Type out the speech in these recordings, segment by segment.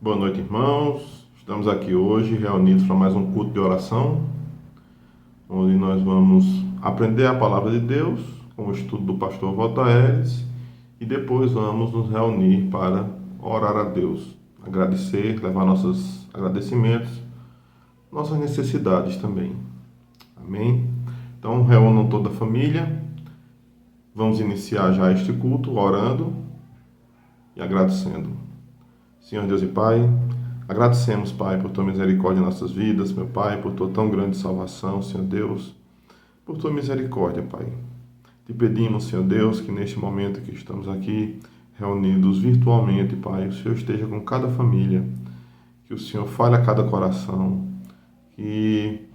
Boa noite, irmãos. Estamos aqui hoje reunidos para mais um culto de oração, onde nós vamos aprender a palavra de Deus com o estudo do pastor Voltaires e depois vamos nos reunir para orar a Deus, agradecer, levar nossos agradecimentos, nossas necessidades também. Amém? Então, reúnam toda a família. Vamos iniciar já este culto orando e agradecendo. Senhor Deus e Pai, agradecemos, Pai, por Tua misericórdia em nossas vidas, meu Pai, por Tua tão grande salvação, Senhor Deus, por Tua misericórdia, Pai. Te pedimos, Senhor Deus, que neste momento que estamos aqui reunidos virtualmente, Pai, o Senhor esteja com cada família, que o Senhor fale a cada coração, que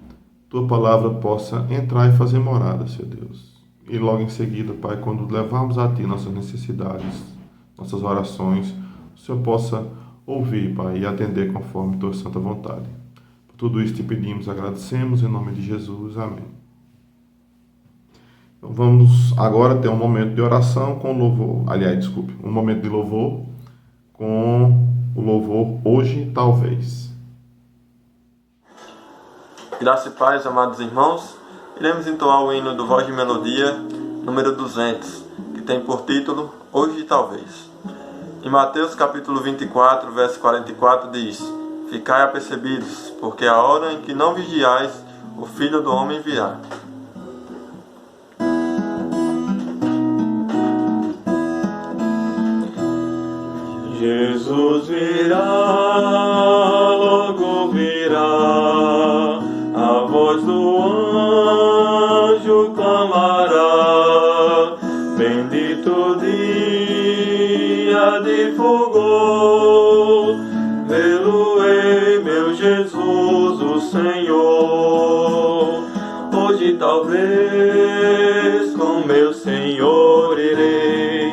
Tua palavra possa entrar e fazer morada, Senhor Deus. E logo em seguida, Pai, quando levarmos a Ti nossas necessidades, nossas orações, o Senhor possa ouvir, Pai, e atender conforme Tua santa vontade. Por tudo isso te pedimos, agradecemos em nome de Jesus. Amém. Então vamos agora ter um momento de oração com louvor. Um momento de louvor com o louvor Hoje Talvez. Graça e paz, amados irmãos. Iremos entoar o hino do Voz de Melodia, número 200, que tem por título Hoje Talvez. Em Mateus capítulo 24, verso 44 diz: Ficai apercebidos, porque a hora em que não vigiais, o Filho do Homem virá. Jesus virá, logo virá, a voz do anjo clamará, bendito dia de fulgor, vê-lo-ei, meu Jesus, o Senhor. Hoje talvez com meu Senhor irei,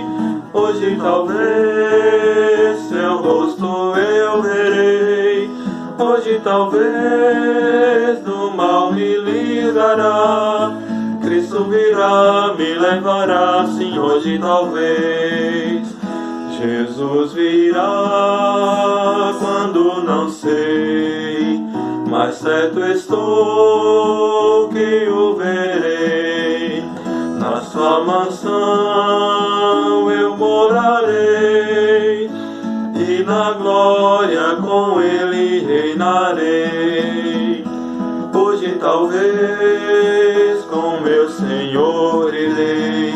hoje talvez seu rosto eu verei, hoje talvez do mal me livrará, Cristo virá, me levará, sim, hoje talvez. Jesus virá quando não sei, mas certo estou que o verei, na sua mansão eu morarei, e na glória com ele reinarei. Hoje talvez com meu Senhor irei,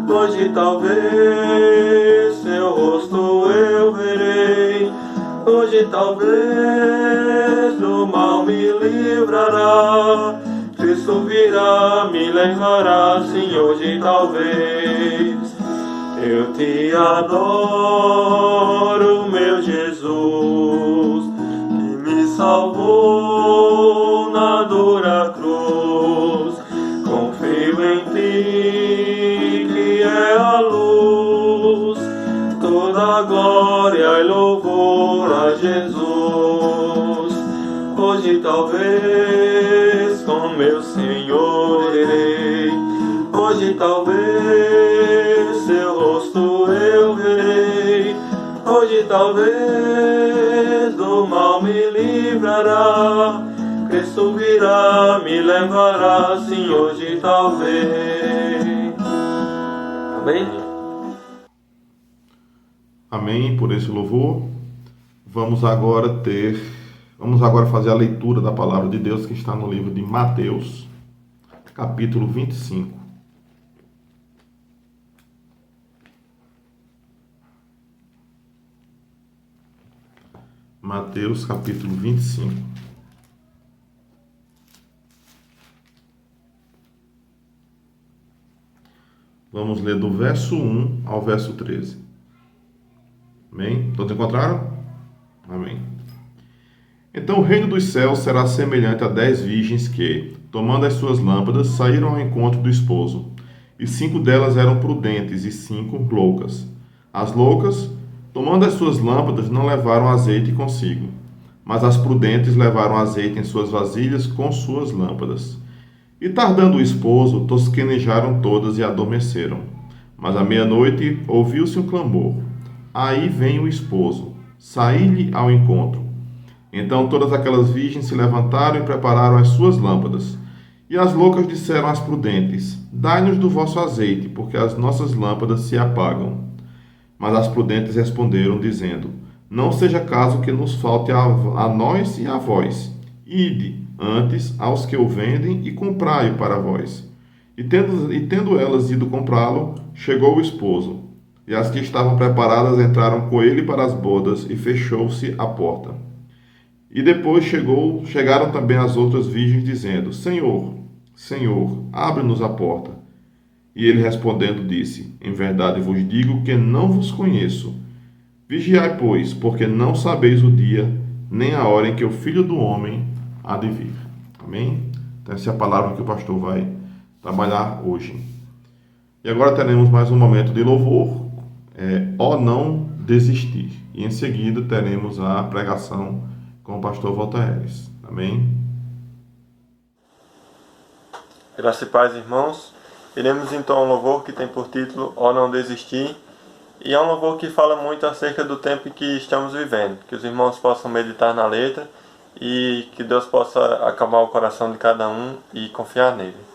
hoje talvez seu rosto eu verei, hoje talvez do mal me livrará, Cristo virá, me levará, sim, hoje talvez. Eu te adoro, meu Jesus, que me salvou na dura cruz. Confio em ti, que é a luz, toda glória e louvor a Jesus. Hoje talvez com meu Senhor irei, hoje talvez seu rosto eu verei, hoje talvez do mal me livrará, Cristo virá, me levará, sim, hoje talvez. Amém? Amém por esse louvor. Vamos agora fazer a leitura da palavra de Deus que está no livro de Mateus, capítulo 25. Mateus, capítulo 25. Vamos ler do verso 1 ao verso 13. Amém? Todos encontraram? Amém. Então o reino dos céus será semelhante a 10 virgens que, tomando as suas lâmpadas, saíram ao encontro do esposo. E 5 delas eram prudentes e 5 loucas. As loucas, tomando as suas lâmpadas, não levaram azeite consigo, mas as prudentes levaram azeite em suas vasilhas com suas lâmpadas. E tardando o esposo, tosquenejaram todas e adormeceram. Mas à meia-noite ouviu-se um clamor: Aí vem o esposo. saí-lhe ao encontro. Então todas aquelas virgens se levantaram e prepararam as suas lâmpadas. E as loucas disseram às prudentes: Dai-nos do vosso azeite, porque as nossas lâmpadas se apagam. Mas as prudentes responderam, dizendo: Não seja caso que nos falte a nós e a vós. Ide, antes, aos que o vendem e comprai-o para vós. E tendo elas ido comprá-lo, chegou o esposo. E as que estavam preparadas entraram com ele para as bodas, e fechou-se a porta. E depois chegaram também as outras virgens, dizendo: Senhor, Senhor, abre-nos a porta. E ele respondendo disse: Em verdade vos digo que não vos conheço. Vigiai, pois, porque não sabeis o dia, nem a hora em que o Filho do Homem há de vir. Amém? Então essa é a palavra que o pastor vai trabalhar hoje. E agora teremos mais um momento de louvor, ó não desistir. E em seguida teremos a pregação com o pastor Voltaires. Amém? Graça e paz, irmãos. Iremos então a um louvor que tem por título Ó Não Desistir. E é um louvor que fala muito acerca do tempo em que estamos vivendo. Que os irmãos possam meditar na letra e que Deus possa acalmar o coração de cada um e confiar nele.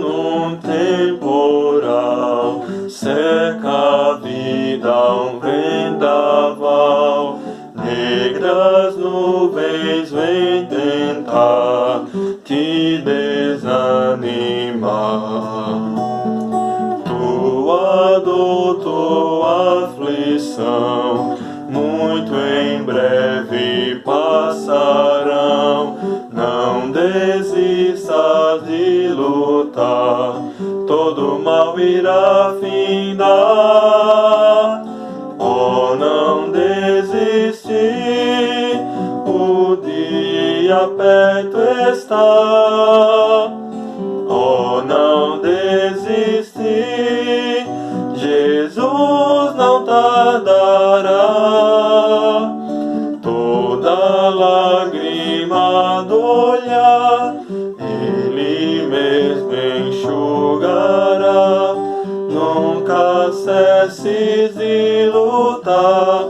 Num temporal, cerca a vida um vendaval, negras nuvens vêm tentar te desanimar. Tua dor, tua aflição, muito em breve passarão. Não desistas de lutar, todo mal irá findar. Oh, não desistir, o dia perto está. Oh, não desistir, Jesus não tardará. Toda lágrima do olhar, Ele mesmo enxugará. Nunca cesses de lutar,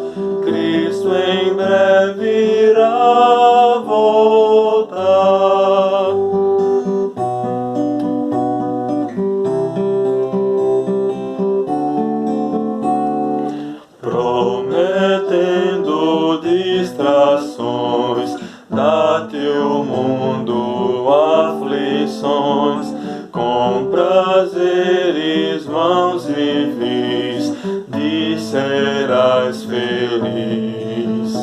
Cristo em breve irá voltar. Prometendo distrações, dá-te o mundo aflições, com prazeres vãos e vis, serás feliz.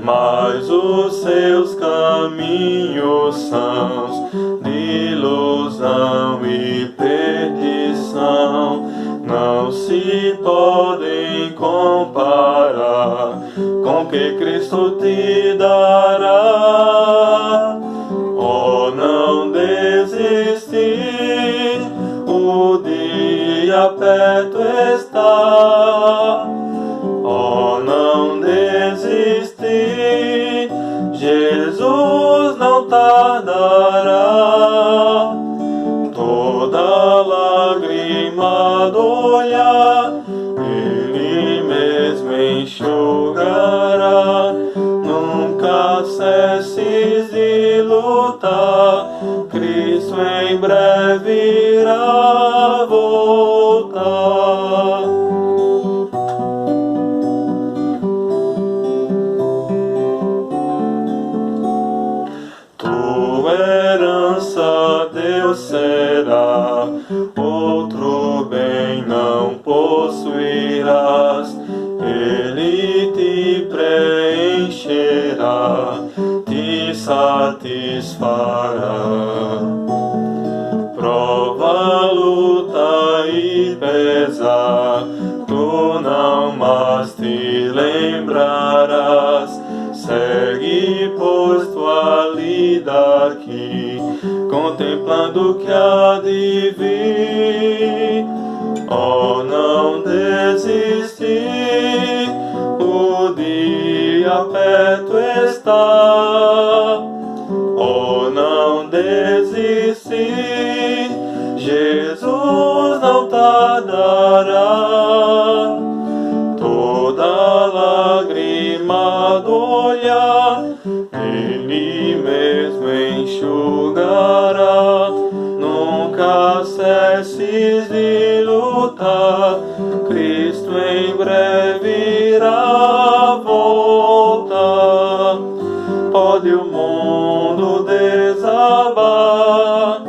Mas os seus caminhos são de ilusão e perdição, não se podem comparar com o que Cristo te dará. Oh, não desistir, o dia perto está. Oh, não desistir, Jesus não tardará. Toda lágrima do olhar, Ele mesmo enxugará. Nunca cesses de lutar, Cristo em breve irá voltar. Tua herança Deus será, outro bem não possuirás. Ele te preencherá, te satisfará. Prova, luta e pesar, tu não mais te lembrarás. Segue, pois, tua lida aqui, contemplando o que há de vir. Oh, não desistir, o dia perto está. Oh, não desistir, de lutar, Cristo em breve irá voltar. Pode o mundo desabar,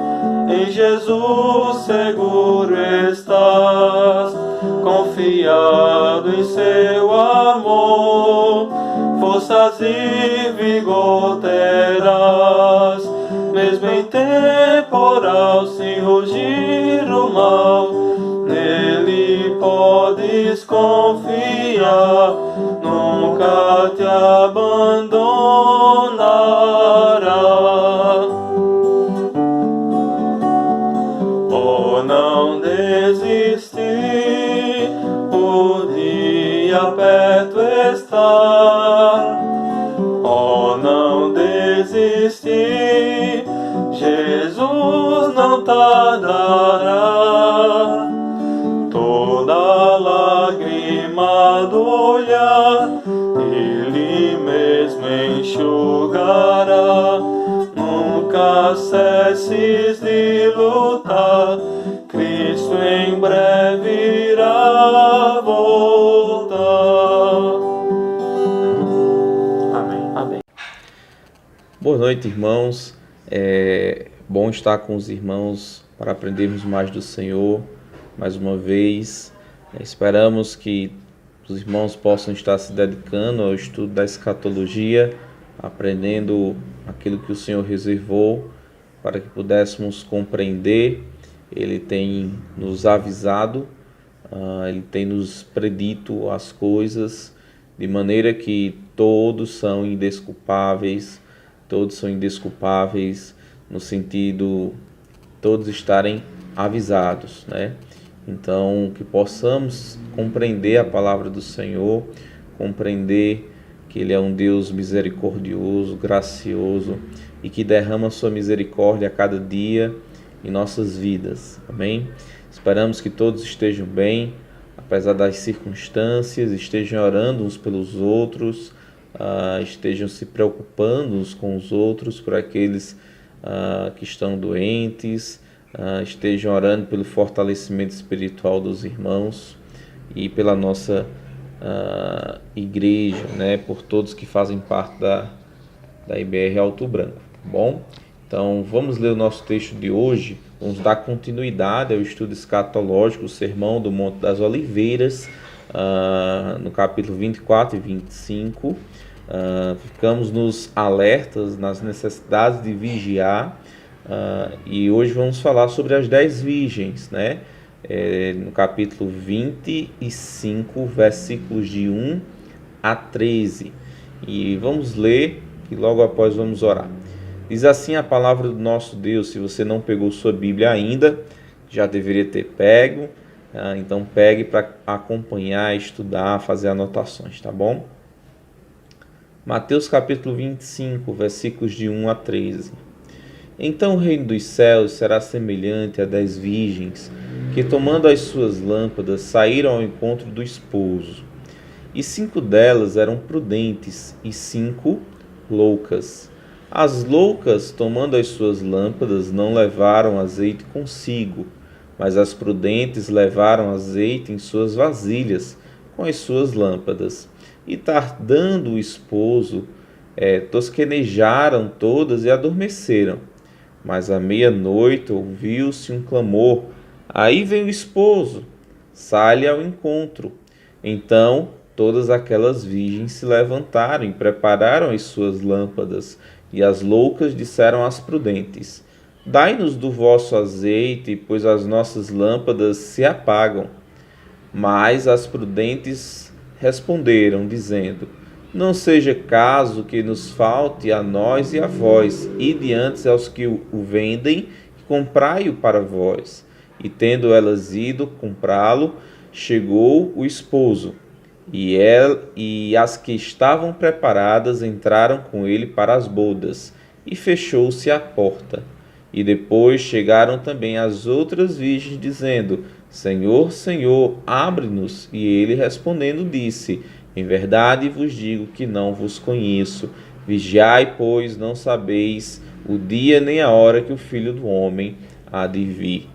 em Jesus seguro estás, confiado em seu amor, forças e vigor terás, mesmo em temporal se rugir o mal, nele podes confiar, nunca te abandonará. Oh, não desistir, o dia perto está. Oh, não desistir, Jesus não tardará. Toda lágrima do olhar, Ele mesmo enxugará. Nunca cesses de lutar, Cristo em breve irá voltar. Amém. Boa noite, irmãos. É bom estar com os irmãos para aprendermos mais do Senhor mais uma vez. Esperamos que os irmãos possam estar se dedicando ao estudo da escatologia, aprendendo aquilo que o Senhor reservou para que pudéssemos compreender. Ele tem nos avisado, Ele tem nos predito as coisas, de maneira que todos são indesculpáveis no sentido todos estarem avisados, né? Então, que possamos compreender a palavra do Senhor, compreender que Ele é um Deus misericordioso, gracioso e que derrama sua misericórdia a cada dia em nossas vidas. Amém? Esperamos que todos estejam bem, apesar das circunstâncias, estejam orando uns pelos outros, estejam se preocupando uns com os outros, por aqueles que estão doentes, estejam orando pelo fortalecimento espiritual dos irmãos e pela nossa igreja, né, por todos que fazem parte da IBR Alto Branco. Bom, então vamos ler o nosso texto de hoje. Vamos dar continuidade ao estudo escatológico, o Sermão do Monte das Oliveiras, no capítulo 24 e 25. Ficamos nos alertas, nas necessidades de vigiar, e hoje vamos falar sobre as 10 virgens, né? No capítulo 25, versículos de 1 a 13. E vamos ler e logo após vamos orar. Diz assim a palavra do nosso Deus. Se você não pegou sua Bíblia ainda, já deveria ter pego, então pegue para acompanhar, estudar, fazer anotações, tá bom? Mateus capítulo 25, versículos de 1 a 13. Então o reino dos céus será semelhante a 10 virgens, que tomando as suas lâmpadas saíram ao encontro do esposo. E 5 delas eram prudentes e 5 loucas. As loucas, tomando as suas lâmpadas, não levaram azeite consigo, mas as prudentes levaram azeite em suas vasilhas com as suas lâmpadas. E tardando o esposo, tosquenejaram todas e adormeceram. Mas à meia-noite ouviu-se um clamor: aí vem o esposo, sai-lhe ao encontro. Então todas aquelas virgens se levantaram e prepararam as suas lâmpadas. E as loucas disseram às prudentes: dai-nos do vosso azeite, pois as nossas lâmpadas se apagam. Mas as prudentes responderam, dizendo: não seja caso que nos falte a nós e a vós, ide antes aos que o vendem, e comprai-o para vós. E tendo elas ido comprá-lo, chegou o esposo, e as que estavam preparadas entraram com ele para as bodas, e fechou-se a porta. E depois chegaram também as outras virgens, dizendo: Senhor, Senhor, abre-nos. E ele respondendo disse: em verdade vos digo que não vos conheço. Vigiai, pois, não sabeis o dia nem a hora que o Filho do Homem há de vir.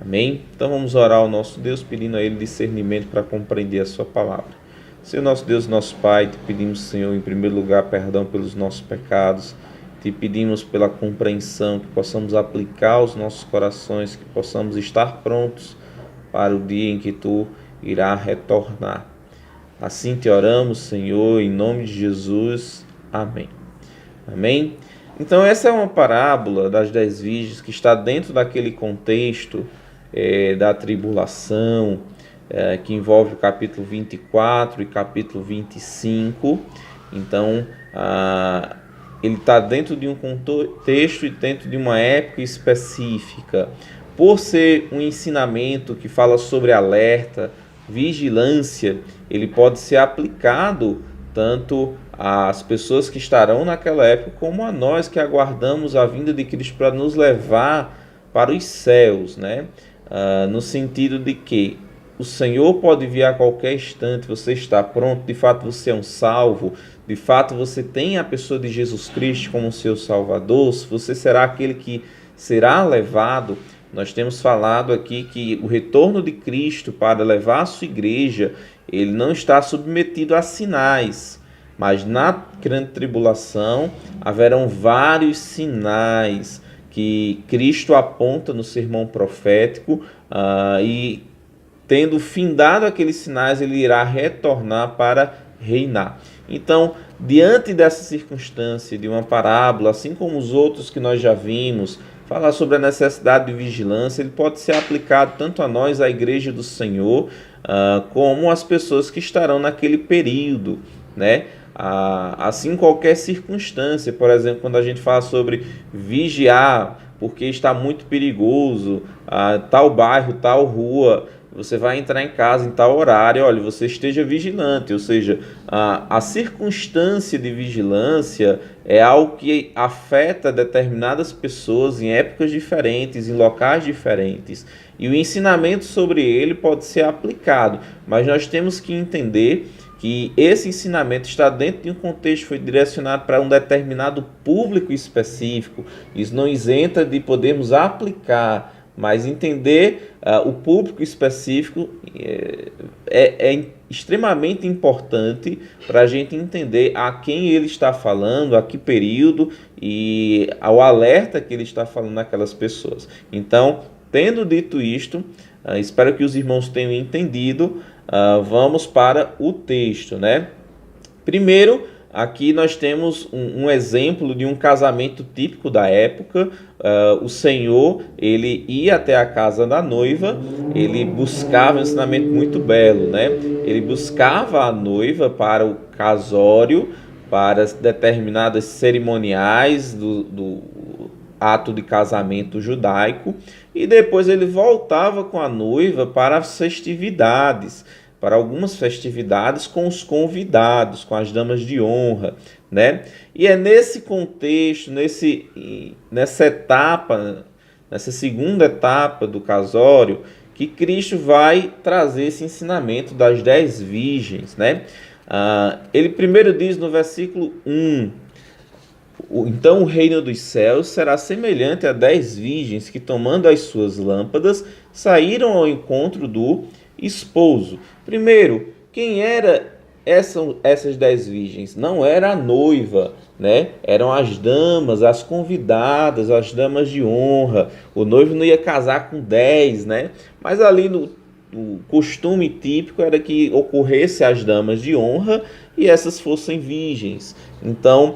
Amém? Então vamos orar ao nosso Deus, pedindo a Ele discernimento para compreender a sua palavra. Senhor nosso Deus, nosso Pai, te pedimos, Senhor, em primeiro lugar, perdão pelos nossos pecados. Te pedimos pela compreensão, que possamos aplicar aos nossos corações, que possamos estar prontos para o dia em que Tu irá retornar. Assim te oramos, Senhor, em nome de Jesus. Amém. Amém? Então essa é uma parábola das 10 virgens que está dentro daquele contexto da tribulação, que envolve o capítulo 24 e capítulo 25. Então, ele está dentro de um contexto e dentro de uma época específica. Por ser um ensinamento que fala sobre alerta, vigilância, ele pode ser aplicado tanto às pessoas que estarão naquela época, como a nós que aguardamos a vinda de Cristo para nos levar para os céus, né? No sentido de que o Senhor pode vir a qualquer instante, você está pronto, de fato você é um salvo, de fato você tem a pessoa de Jesus Cristo como seu Salvador, você será aquele que será levado. Nós temos falado aqui que o retorno de Cristo para levar a sua igreja, ele não está submetido a sinais, mas na grande tribulação haverão vários sinais que Cristo aponta no sermão profético, e tendo findado aqueles sinais, ele irá retornar para reinar. Então, diante dessa circunstância de uma parábola, assim como os outros que nós já vimos, falar sobre a necessidade de vigilância, ele pode ser aplicado tanto a nós, a igreja do Senhor, como as pessoas que estarão naquele período, né? Assim, qualquer circunstância, por exemplo, quando a gente fala sobre vigiar, porque está muito perigoso, tal bairro, tal rua, você vai entrar em casa em tal horário, olha, você esteja vigilante, ou seja, a circunstância de vigilância é algo que afeta determinadas pessoas em épocas diferentes, em locais diferentes, e o ensinamento sobre ele pode ser aplicado, mas nós temos que entender que esse ensinamento está dentro de um contexto, foi direcionado para um determinado público específico. Isso não isenta de podermos aplicar, mas entender o público específico é extremamente importante para a gente entender a quem ele está falando, a que período e ao alerta que ele está falando àquelas pessoas. Então, tendo dito isto, espero que os irmãos tenham entendido. Vamos para o texto, né? Primeiro, aqui nós temos um exemplo de um casamento típico da época. O Senhor, ele ia até a casa da noiva, ele buscava um ensinamento muito belo, né? Ele buscava a noiva para o casório, para determinadas cerimoniais do ato de casamento judaico, e depois ele voltava com a noiva para as festividades, para algumas festividades com os convidados, com as damas de honra, né? E é nesse contexto, nessa etapa, nessa segunda etapa do casório, que Cristo vai trazer esse ensinamento das 10 virgens, né? Ele primeiro diz no versículo 1, então o reino dos céus será semelhante a 10 virgens que, tomando as suas lâmpadas, saíram ao encontro do esposo. Primeiro, quem era essas 10 virgens? Não era a noiva, né? Eram as damas, as convidadas, as damas de honra. O noivo não ia casar com 10, né? Mas ali o costume típico era que ocorresse as damas de honra e essas fossem virgens. Então,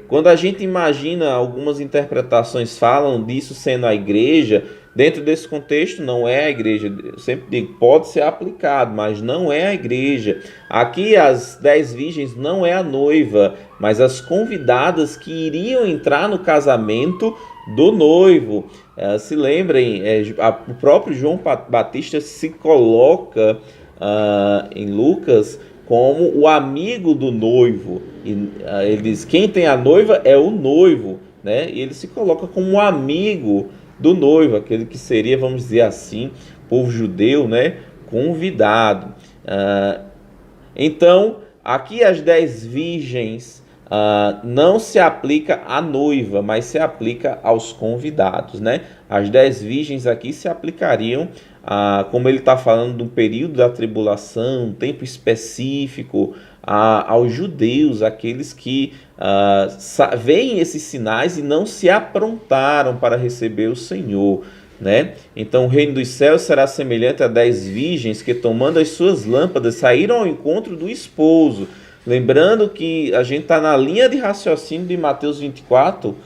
quando a gente imagina, algumas interpretações falam disso sendo a igreja. Dentro desse contexto, não é a igreja. Eu sempre digo, pode ser aplicado, mas não é a igreja. Aqui, as 10 virgens não é a noiva, mas as convidadas que iriam entrar no casamento do noivo. Se lembrem, o próprio João Batista se coloca em Lucas como o amigo do noivo. Ele diz, quem tem a noiva é o noivo, né? E ele se coloca como um amigo do noivo, aquele que seria, vamos dizer assim, povo judeu, né, convidado. Então, aqui as 10 virgens não se aplica à noiva, mas se aplica aos convidados, né? As 10 virgens aqui se aplicariam, como ele está falando do período da tribulação, um tempo específico, aos judeus, aqueles que veem esses sinais e não se aprontaram para receber o Senhor, né? Então o reino dos céus será semelhante a 10 virgens que, tomando as suas lâmpadas, saíram ao encontro do esposo. Lembrando que a gente está na linha de raciocínio de Mateus 24,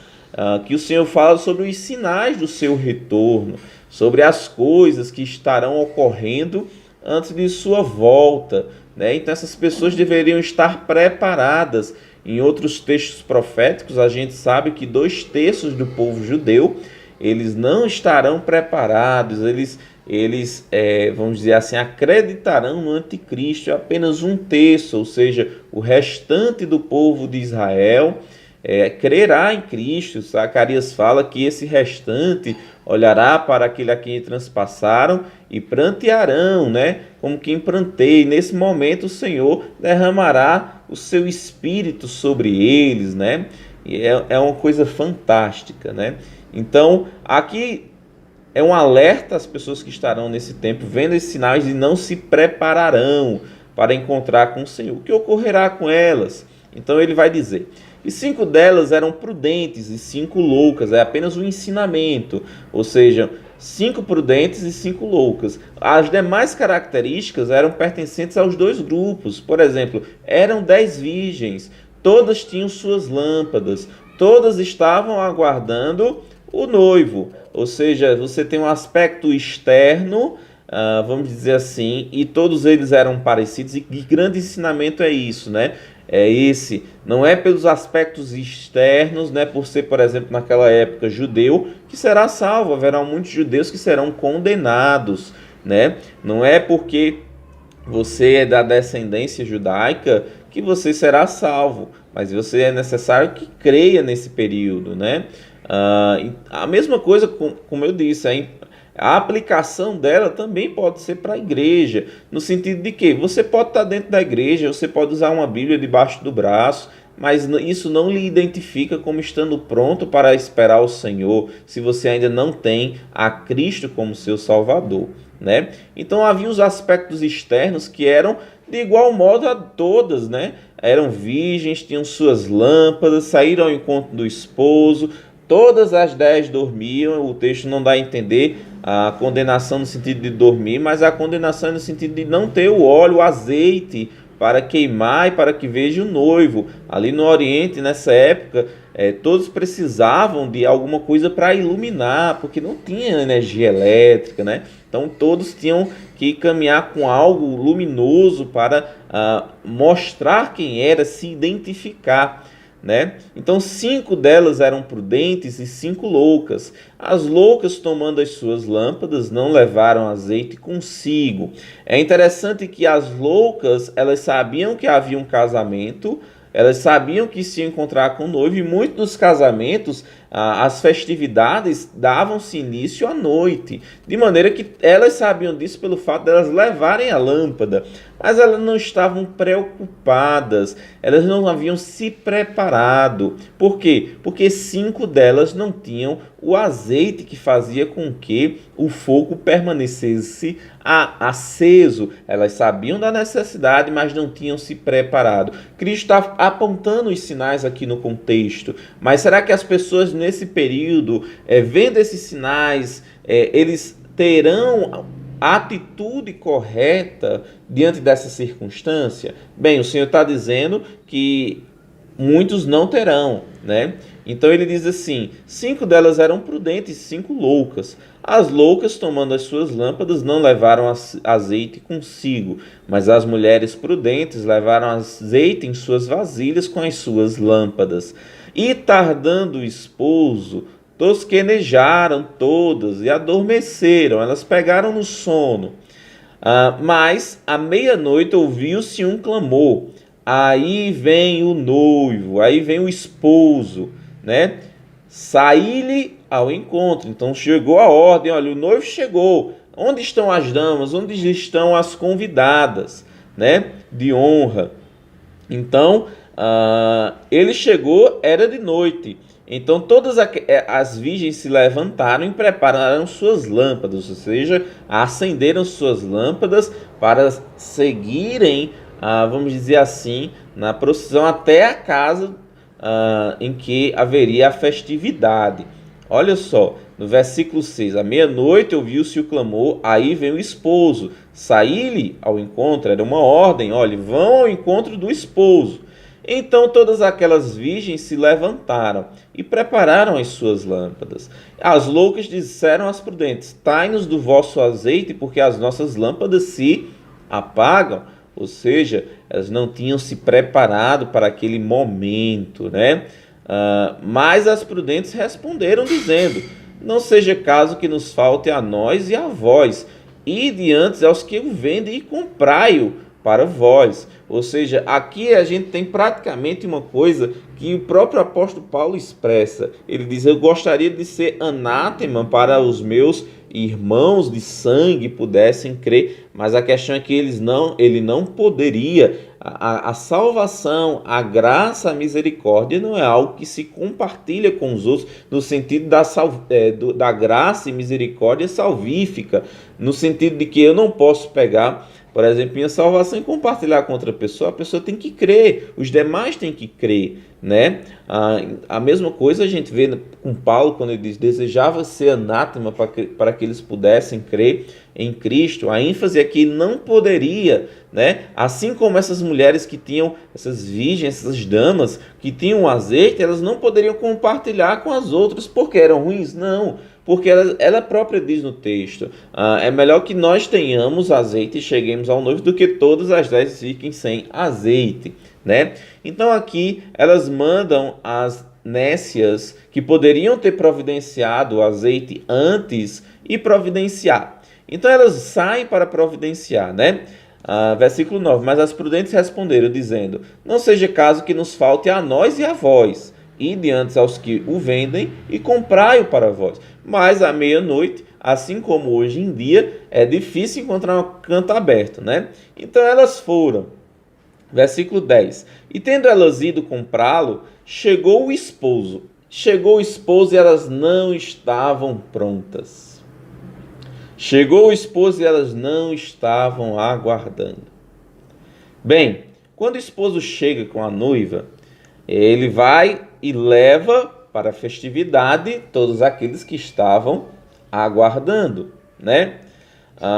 que o Senhor fala sobre os sinais do seu retorno, sobre as coisas que estarão ocorrendo antes de sua volta, né? Então essas pessoas deveriam estar preparadas. Em outros textos proféticos, a gente sabe que 2/3 do povo judeu, eles não estarão preparados, eles vamos dizer assim, acreditarão no anticristo. Apenas 1/3, ou seja, o restante do povo de Israel crerá em Cristo. Zacarias fala que esse restante olhará para aquele a quem transpassaram e prantearão, né? Como quem pranteia. E nesse momento o Senhor derramará o seu espírito sobre eles, né? E é uma coisa fantástica, né? Então, aqui é um alerta às pessoas que estarão nesse tempo, vendo esses sinais e não se prepararão para encontrar com o Senhor. O que ocorrerá com elas? Então ele vai dizer: e 5 delas eram prudentes e 5 loucas. É apenas um ensinamento, ou seja, 5 prudentes e 5 loucas. As demais características eram pertencentes aos 2 grupos. Por exemplo, eram 10 virgens, todas tinham suas lâmpadas, todas estavam aguardando o noivo. Ou seja, você tem um aspecto externo, vamos dizer assim, e todos eles eram parecidos. E grande ensinamento é isso, né? Não é pelos aspectos externos, né, por ser, por exemplo, naquela época judeu, que será salvo. Haverá muitos judeus que serão condenados, né? Não é porque você é da descendência judaica que você será salvo, mas você é necessário que creia nesse período, né? A mesma coisa, como eu disse, a aplicação dela também pode ser para a igreja, no sentido de que você pode estar dentro da igreja, você pode usar uma Bíblia debaixo do braço, mas isso não lhe identifica como estando pronto para esperar o Senhor, se você ainda não tem a Cristo como seu Salvador, né? Então havia os aspectos externos que eram de igual modo a todas, né? Eram virgens, tinham suas lâmpadas, saíram ao encontro do esposo. Todas as 10 dormiam. O texto não dá a entender a condenação no sentido de dormir, mas a condenação no sentido de não ter o óleo, o azeite para queimar e para que veja o noivo. Ali no Oriente, nessa época, todos precisavam de alguma coisa para iluminar, porque não tinha energia elétrica, né? Então todos tinham que caminhar com algo luminoso para mostrar quem era, se identificar, né? Então 5 delas eram prudentes e 5 loucas. As loucas, tomando as suas lâmpadas, não levaram azeite consigo. É interessante que as loucas, elas sabiam que havia um casamento, elas sabiam que se iam encontrar com o noivo, e muitos dos casamentos, as festividades davam-se início à noite, de maneira que elas sabiam disso pelo fato de elas levarem a lâmpada, mas elas não estavam preocupadas, elas não haviam se preparado. Por quê? Porque 5 delas não tinham o azeite que fazia com que o fogo permanecesse aceso. Elas sabiam da necessidade, mas não tinham se preparado. Cristo está apontando os sinais aqui no contexto, mas será que as pessoas nesse período, vendo esses sinais, eles terão a atitude correta diante dessa circunstância? Bem, o Senhor está dizendo que muitos não terão, né? Então ele diz assim: 5 delas eram prudentes e 5 loucas. As loucas, tomando as suas lâmpadas, não levaram azeite consigo, mas as mulheres prudentes levaram azeite em suas vasilhas com as suas lâmpadas. E tardando o esposo, tosquenejaram todas e adormeceram, elas pegaram no sono. Mas à meia-noite ouviu-se um clamor. Aí vem o noivo, aí vem o esposo, né? Saí-lhe ao encontro. Então chegou a ordem: olha, o noivo chegou. Onde estão as damas? Onde estão as convidadas, né? De honra. Então ele chegou, era de noite. Então todas as virgens se levantaram e prepararam suas lâmpadas, ou seja, acenderam suas lâmpadas para seguirem, vamos dizer assim, na procissão até a casa em que haveria a festividade. Olha só, no versículo 6, à meia-noite ouviu-se o clamor, aí vem o esposo, saí-lhe ao encontro, era uma ordem, olha, vão ao encontro do esposo. Então todas aquelas virgens se levantaram e prepararam as suas lâmpadas. As loucas disseram às prudentes: tai-nos do vosso azeite, porque as nossas lâmpadas se apagam. Ou seja, elas não tinham se preparado para aquele momento, né? Mas as prudentes responderam dizendo: não seja caso que nos falte a nós e a vós, ide antes aos que o vendem e comprai-o para vós. Ou seja, aqui a gente tem praticamente uma coisa que o próprio apóstolo Paulo expressa. Ele diz: eu gostaria de ser anátema para os meus irmãos de sangue pudessem crer, mas a questão é que ele não poderia. A salvação, a graça, a misericórdia não é algo que se compartilha com os outros no sentido da graça e misericórdia salvífica, no sentido de que eu não posso pegar, por exemplo, minha salvação e compartilhar com outra pessoa. A pessoa tem que crer, os demais têm que crer, né? A mesma coisa a gente vê com Paulo quando ele diz: desejava ser anátema para que eles pudessem crer em Cristo. A ênfase aqui não poderia, né? Assim como essas mulheres que tinham, essas virgens, essas damas que tinham azeite, elas não poderiam compartilhar com as outras porque eram ruins, não. Porque ela própria diz no texto: é melhor que nós tenhamos azeite e cheguemos ao noivo do que todas as 10 fiquem sem azeite, né? Então aqui elas mandam as nécias que poderiam ter providenciado o azeite antes e providenciar. Então elas saem para providenciar, né? Versículo 9: mas as prudentes responderam dizendo: não seja caso que nos falte a nós e a vós, ide antes aos que o vendem e comprai-o para vós. Mas à meia-noite, assim como hoje em dia, é difícil encontrar um canto aberto, né? Então elas foram. Versículo 10: e tendo elas ido comprá-lo, chegou o esposo. Chegou o esposo e elas não estavam prontas. Chegou o esposo e elas não estavam aguardando. Bem, quando o esposo chega com a noiva, ele vai e leva para a festividade todos aqueles que estavam aguardando, né?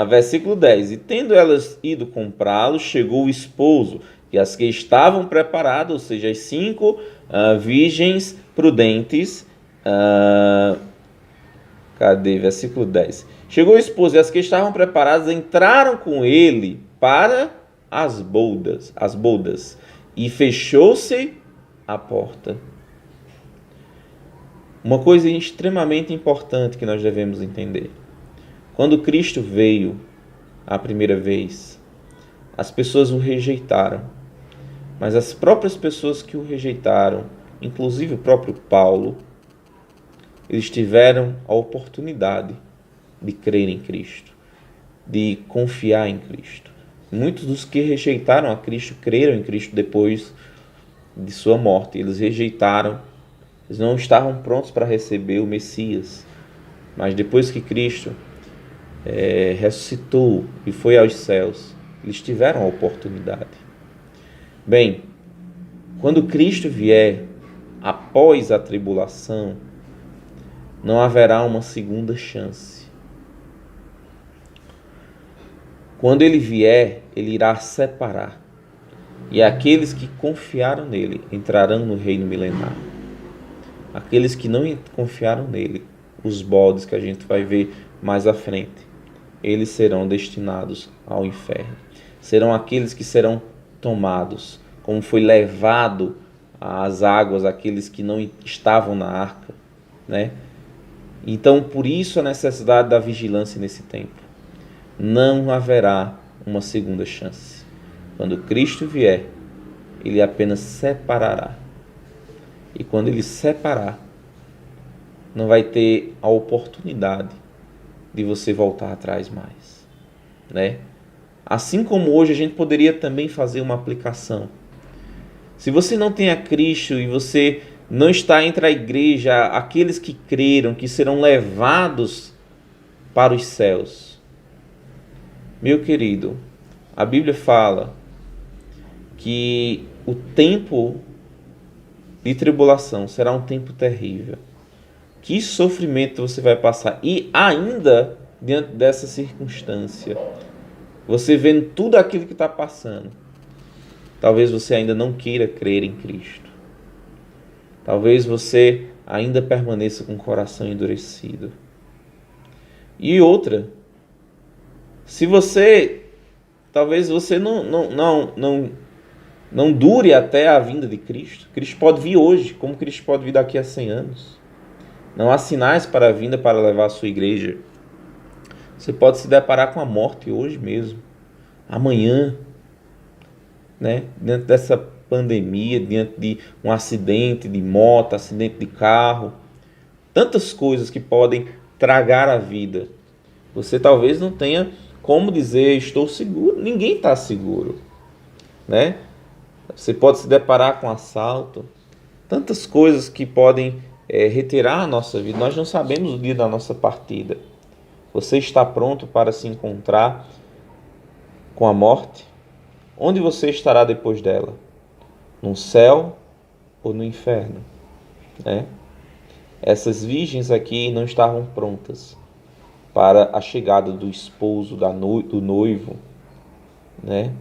Versículo 10: e tendo elas ido comprá-lo, chegou o esposo, e as que estavam preparadas, ou seja, as 5 virgens prudentes. Cadê? Versículo 10. Chegou o esposo, e as que estavam preparadas entraram com ele para as bodas, e fechou-se a porta. Uma coisa extremamente importante que nós devemos entender: quando Cristo veio a primeira vez, as pessoas o rejeitaram, mas as próprias pessoas que o rejeitaram, inclusive o próprio Paulo, eles tiveram a oportunidade de crer em Cristo, de confiar em Cristo. Muitos dos que rejeitaram a Cristo creram em Cristo depois de sua morte. Eles rejeitaram, eles não estavam prontos para receber o Messias, mas depois que Cristo ressuscitou e foi aos céus, eles tiveram a oportunidade. Bem, quando Cristo vier após a tribulação, não haverá uma segunda chance. Quando ele vier, ele irá separar, e aqueles que confiaram nele entrarão no reino milenar. Aqueles que não confiaram nele, os bodes que a gente vai ver mais à frente, eles serão destinados ao inferno. Serão aqueles que serão tomados, como foi levado às águas aqueles que não estavam na arca, né? Então, por isso a necessidade da vigilância nesse tempo. Não haverá uma segunda chance. Quando Cristo vier, ele apenas separará. E quando ele separar, não vai ter a oportunidade de você voltar atrás mais, né? Assim como hoje a gente poderia também fazer uma aplicação. Se você não tem a Cristo e você não está entre a igreja, aqueles que creram, que serão levados para os céus. Meu querido, a Bíblia fala que o tempo de tribulação será um tempo terrível. Que sofrimento você vai passar. E ainda, diante dessa circunstância, você vendo tudo aquilo que está passando, talvez você ainda não queira crer em Cristo. Talvez você ainda permaneça com o coração endurecido. E outra, talvez você não dure até a vinda de Cristo. Cristo pode vir hoje, como Cristo pode vir daqui a 100 anos. Não há sinais para a vinda para levar a sua igreja. Você pode se deparar com a morte hoje mesmo, amanhã, né? Diante dessa pandemia, diante de um acidente de moto, acidente de carro, tantas coisas que podem tragar a vida. Você talvez não tenha como dizer, estou seguro. Ninguém está seguro, né? Você pode se deparar com assalto, tantas coisas que podem retirar a nossa vida. Nós não sabemos o dia da nossa partida. Você está pronto para se encontrar com a morte? Onde você estará depois dela? No céu ou no inferno? Né? Essas virgens aqui não estavam prontas para a chegada do esposo, do noivo, né?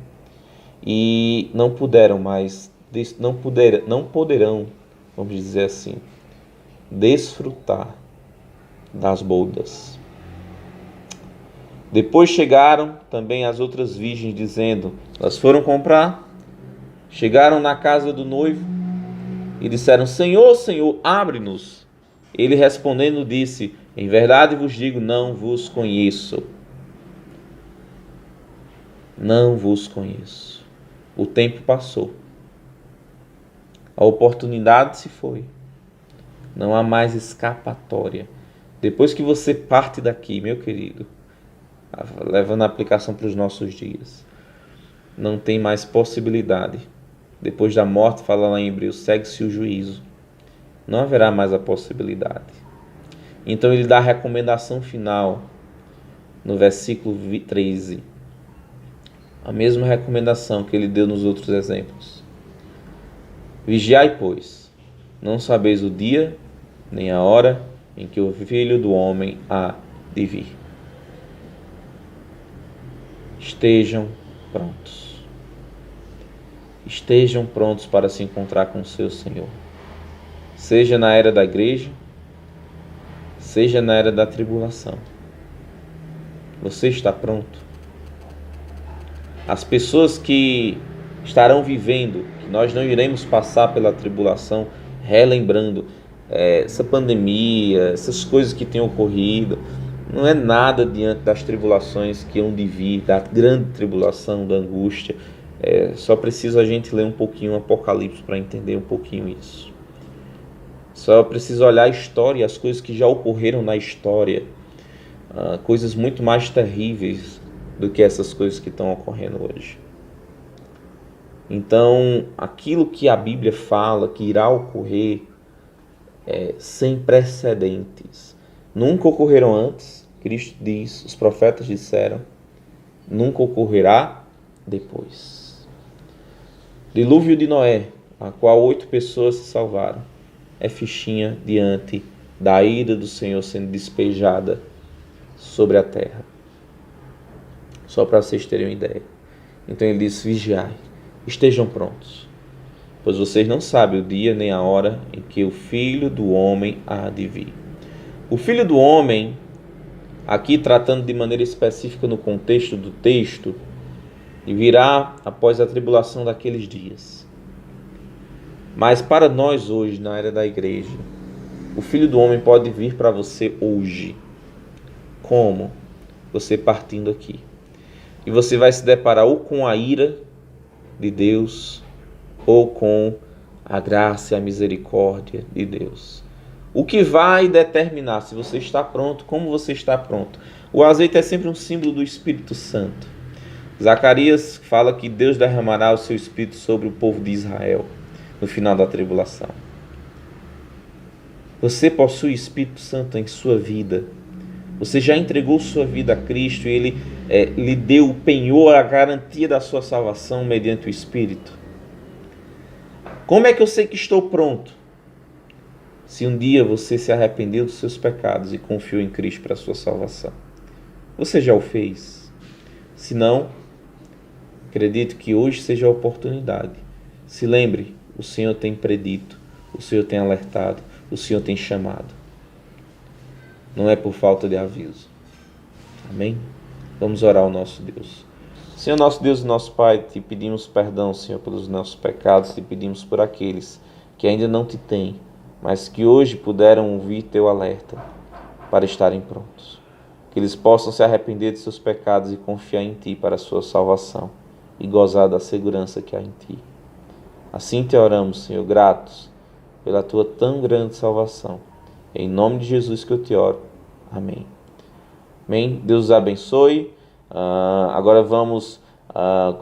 E não puderam mais, não poderão, vamos dizer assim, desfrutar das bodas. Depois chegaram também as outras virgens, dizendo, elas foram comprar, chegaram na casa do noivo e disseram, Senhor, Senhor, abre-nos. Ele respondendo disse, em verdade vos digo, não vos conheço. Não vos conheço. O tempo passou. A oportunidade se foi. Não há mais escapatória. Depois que você parte daqui, meu querido, levando a aplicação para os nossos dias, não tem mais possibilidade. Depois da morte, fala lá em Hebreus, segue-se o juízo. Não haverá mais a possibilidade. Então ele dá a recomendação final no versículo 13. A mesma recomendação que ele deu nos outros exemplos. Vigiai, pois, não sabeis o dia, nem a hora em que o Filho do Homem há de vir. Estejam prontos. Estejam prontos para se encontrar com o seu Senhor. Seja na era da igreja, seja na era da tribulação. Você está pronto? As pessoas que estarão vivendo, que nós não iremos passar pela tribulação, relembrando essa pandemia, essas coisas que têm ocorrido, não é nada diante das tribulações que hão de vir, da grande tribulação, da angústia. Só precisa a gente ler um pouquinho o Apocalipse para entender um pouquinho isso. Só precisa olhar a história, as coisas que já ocorreram na história, coisas muito mais terríveis do que essas coisas que estão ocorrendo hoje. Então, aquilo que a Bíblia fala que irá ocorrer é sem precedentes. Nunca ocorreram antes, Cristo diz, os profetas disseram, nunca ocorrerá depois. Dilúvio de Noé, a qual 8 pessoas se salvaram, é fichinha diante da ira do Senhor sendo despejada sobre a terra. Só para vocês terem uma ideia. Então ele diz, vigiai, estejam prontos, pois vocês não sabem o dia nem a hora em que o Filho do Homem há de vir. O Filho do Homem, aqui tratando de maneira específica no contexto do texto, virá após a tribulação daqueles dias. Mas para nós hoje, na era da igreja, o Filho do Homem pode vir para você hoje. Como? Você partindo aqui. E você vai se deparar ou com a ira de Deus, ou com a graça e a misericórdia de Deus. O que vai determinar se você está pronto, como você está pronto. O azeite é sempre um símbolo do Espírito Santo. Zacarias fala que Deus derramará o seu Espírito sobre o povo de Israel. no final da tribulação. Você possui o Espírito Santo em sua vida. Você já entregou sua vida a Cristo e Ele lhe deu o penhor, a garantia da sua salvação mediante o Espírito. Como é que eu sei que estou pronto? Se um dia você se arrependeu dos seus pecados e confiou em Cristo para a sua salvação. Você já o fez? Se não, acredito que hoje seja a oportunidade. Se lembre, o Senhor tem predito, o Senhor tem alertado, o Senhor tem chamado. Não é por falta de aviso. Amém? Vamos orar ao nosso Deus. Senhor, nosso Deus e nosso Pai, te pedimos perdão, Senhor, pelos nossos pecados, te pedimos por aqueles que ainda não te têm, mas que hoje puderam ouvir teu alerta para estarem prontos. Que eles possam se arrepender de seus pecados e confiar em ti para a sua salvação e gozar da segurança que há em ti. Assim te oramos, Senhor, gratos pela tua tão grande salvação. Em nome de Jesus que eu te oro. Amém. Amém. Deus os abençoe. Agora vamos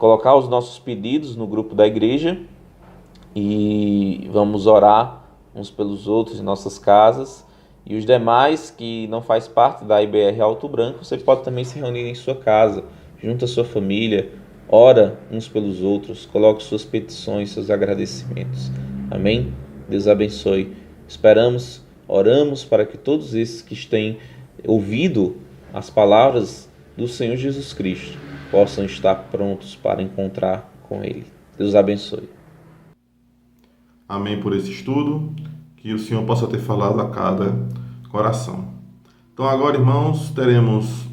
colocar os nossos pedidos no grupo da igreja e vamos orar uns pelos outros em nossas casas. E os demais que não faz parte da IBR Alto Branco, você pode também se reunir em sua casa, junto à sua família, ora uns pelos outros, coloque suas petições, seus agradecimentos. Amém? Deus abençoe. Oramos para que todos esses que têm ouvido as palavras do Senhor Jesus Cristo possam estar prontos para encontrar com Ele. Deus abençoe. Amém por esse estudo, que o Senhor possa ter falado a cada coração. Então agora, irmãos, teremos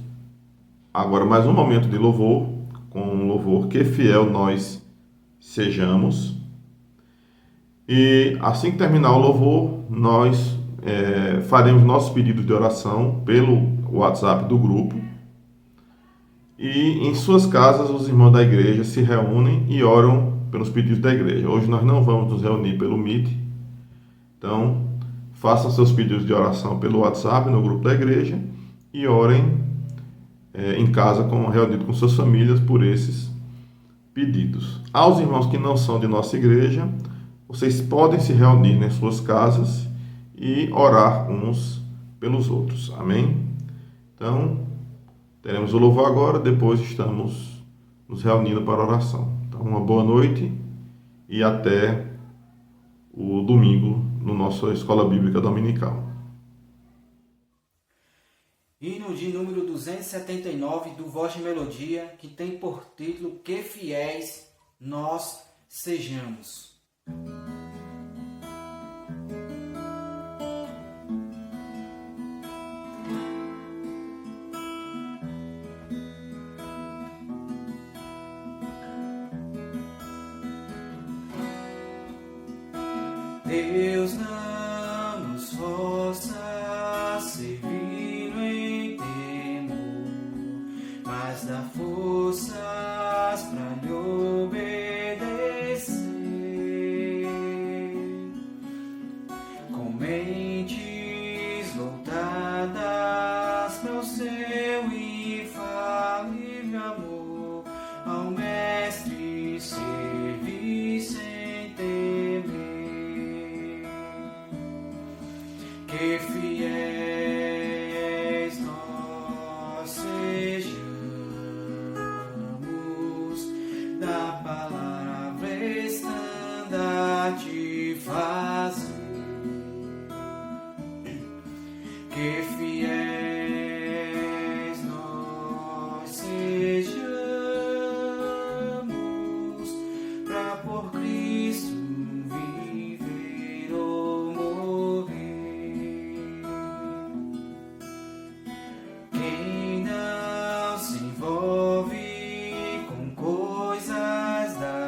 agora mais um momento de louvor, com um louvor Que Fiel Nós Sejamos. E assim que terminar o louvor, nós faremos nossos pedidos de oração pelo WhatsApp do grupo. E em suas casas, os irmãos da igreja se reúnem e oram pelos pedidos da igreja. Hoje nós não vamos nos reunir pelo Meet. Então, façam seus pedidos de oração pelo WhatsApp, no grupo da igreja, e orem em casa, reunido com suas famílias, por esses pedidos. Aos irmãos que não são de nossa igreja, vocês podem se reunir nas suas casas e orar uns pelos outros. Amém? Então, teremos o louvor agora, depois estamos nos reunindo para a oração. Então, uma boa noite e até o domingo no nossa Escola Bíblica Dominical. Hino de número 279 do Voz de Melodia, que tem por título Que Fiéis Nós Sejamos. Deus não nos força a servir em temor, mas dá forças para lhe obedecer. Com mentes voltadas para o seu infalível amor, ao Mestre servir sem temer. Que fiéis nós sejamos, da palavra estandarte fazer. Que fiéis nós sejamos, pra por Cristo viver ou morrer. Quem não se envolve com coisas da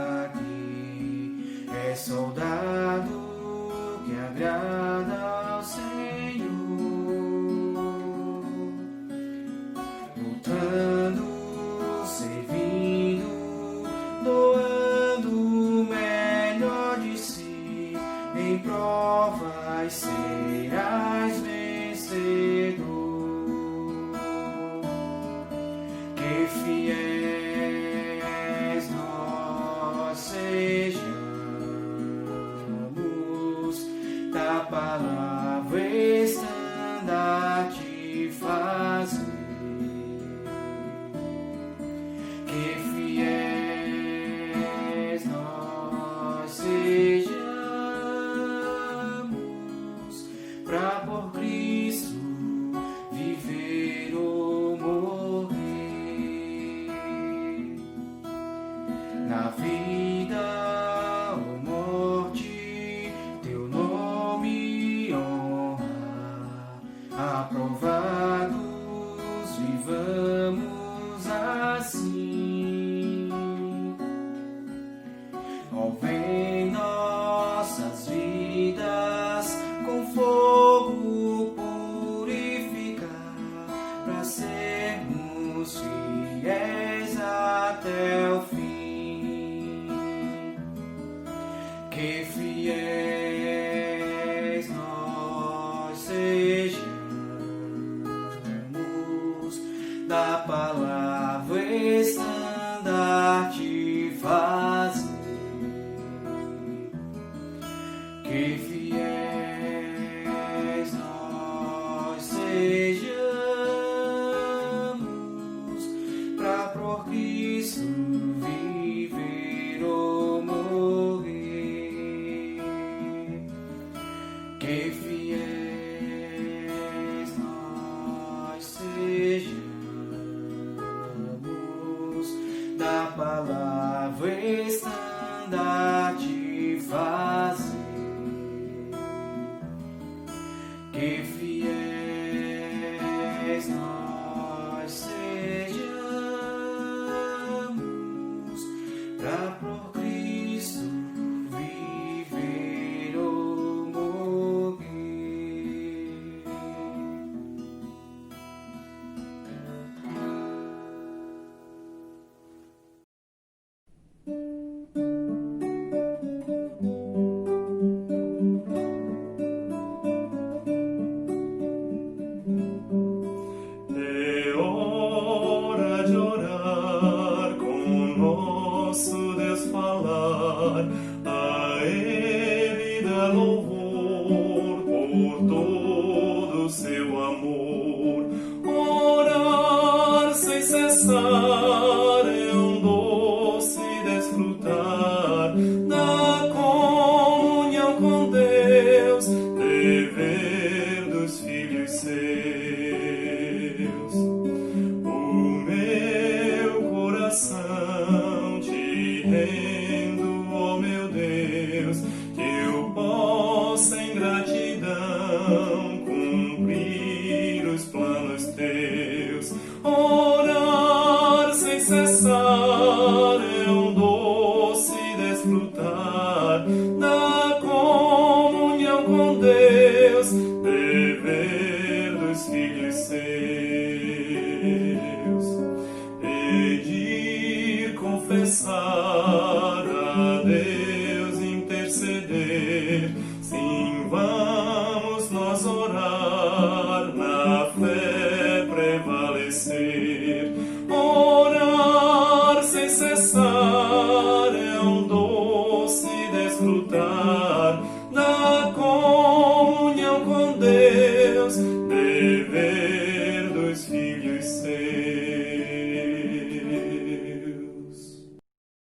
na vida ou morte, teu nome honra. Aprovados vivamos assim. Ó, vem nossas vidas com fogo purificar, para sermos fiéis até o fim. Que fiéis nós sejamos da palavra estandarte fazer. Que fiéis nós sejamos pra por Cristo viver ou morrer. Que fiéis nós sejamos da palavra estandarte fazer. Que fiéis nós sejamos pra por Cristo viver ou morrer. É hora de orar, com nosso Deus falar, a Ele dar louvor por todo o seu amor. Orar sem cessar é um doce desfrutar da comunhão com Deus, dever dos filhos seus. O meu coração te rendo, ó meu Deus, que eu possa em gratidão cumprir os planos teus. Orar sem cessar é um doce desfrutar da comunhão com Deus, dever dos filhos seus. Pedir, confessar a Deus, interceder. Sim, vamos nós orar, na fé prevalecer. Orar sem cessar é um doce desfrutar